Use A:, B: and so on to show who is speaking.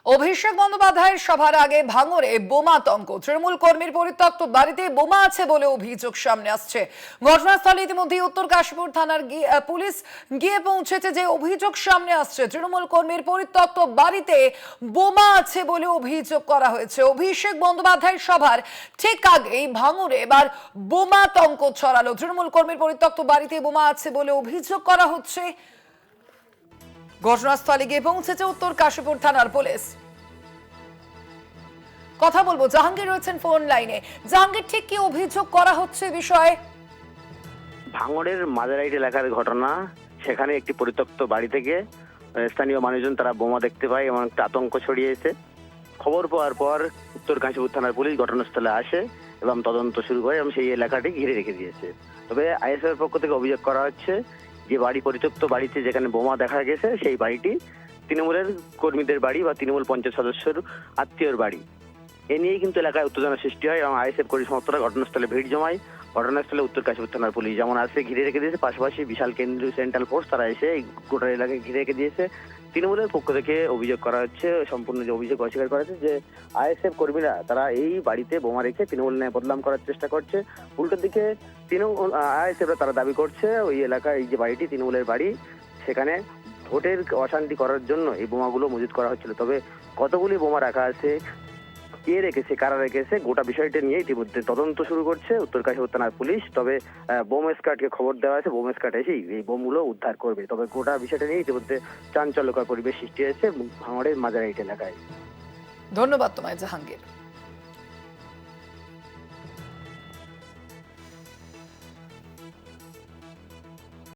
A: অভিষেক বন্দ্যোপাধ্যায়ের সভার আগে ভাঙড়ে বোমাতঙ্ক। তৃণমূল কর্মীর পরিত্যক্ত বাড়িতে বোমা আছে বলে অভিযোগ সামনে আসছে। ঘটনাস্থলে ইতিমধ্যে উত্তর কাশীপুর থানার পুলিশ গিয়ে পৌঁছেছে। যে অভিযোগ সামনে আসছে, তৃণমূল কর্মীর পরিত্যক্ত বাড়িতে বোমা আছে বলে অভিযোগ করা হয়েছে। অভিষেক বন্দ্যোপাধ্যায়ের সভার ঠিক আগেই ভাঙড়ে এবার বোমাতঙ্ক ছড়ালো। তৃণমূল কর্মীর পরিত্যক্ত বাড়িতে বোমা আছে বলে অভিযোগ করা হচ্ছে। ঘটনাস্থলে গিয়ে পৌঁছেছে উত্তর কাশীপুর থানার পুলিশ। কথা বলবো, জাহাঙ্গীর রয়েছেন ফোন লাইনে। জাহাঙ্গীর, ঠিক কি অভিযোগ করা হচ্ছে বিষয়ে?
B: ভাঙড়ের মাঝারাইট এলাকার ঘটনা। সেখানে একটি পরিত্যক্ত বাড়ি থেকে স্থানীয় মানুষজন তারা বোমা দেখতে পায় এবং একটা আতঙ্ক ছড়িয়েছে। খবর পাওয়ার পর উত্তর কাশীপুর থানার পুলিশ ঘটনাস্থলে আসে এবং তদন্ত শুরু করে এবং সেই এলাকাটি ঘিরে রেখে দিয়েছে। তবে আইএসএফ এর পক্ষ থেকে অভিযোগ করা হচ্ছে যে বাড়ি পরিত্যক্ত বাড়িতে যেখানে বোমা দেখা গেছে সেই বাড়িটি তৃণমূলের কর্মীদের বাড়ি বা তৃণমূল পঞ্চায়েত সদস্যের আত্মীয়র বাড়ি। এ নিয়েই কিন্তু এলাকায় উত্তেজনা সৃষ্টি হয় এবং আইএসএফ কর্মী সমর্থকরা ঘটনাস্থলে ভিড় জমায়। ঘটনাস্থলে উত্তর কাশীপুর থানার পুলিশ যেমন আসে ঘিরে রেখে দিয়েছে, পাশাপাশি বিশাল কেন্দ্রীয় সেন্ট্রাল ফোর্স তারা এসে এই গোটা এলাকায় ঘিরে রেখে দিয়েছে। তৃণমূলের পক্ষ থেকে অভিযোগ করা হচ্ছে, সম্পূর্ণ যে অভিযোগ অস্বীকার করা হচ্ছে যে আইএসএফ কর্মীরা তারা এই বাড়িতে বোমা রেখে তৃণমূল ন্যায় বদনাম করার চেষ্টা করছে। উল্টো দিকে তৃণমূল আইএসএফ তারা দাবি করছে ওই এলাকায় এই যে বাড়িটি তৃণমূলের বাড়ি, সেখানে ভোটের অশান্তি করার জন্য এই বোমাগুলো মজুত করা হচ্ছিল। তবে কতগুলি বোমা রাখা আছে, কে রেখেছে, কারা রেখেছে, গোটা বিষয়টা নিয়ে ইতিমধ্যে তদন্ত শুরু করছে উত্তর কাশীপুর থানার পুলিশ। তবে বোম স্কোয়াডকে খবর দেওয়া আছে, বোম স্কোয়াড এসেই এই বোমগুলো উদ্ধার করবে। তবে গোটা বিষয়টা নিয়ে ইতিমধ্যে চাঞ্চল্যকর পরিবেশ সৃষ্টি হয়েছে ভাঙড়ের মাঝারাইট এলাকায়।
A: ধন্যবাদ তোমায় জাহাঙ্গীর।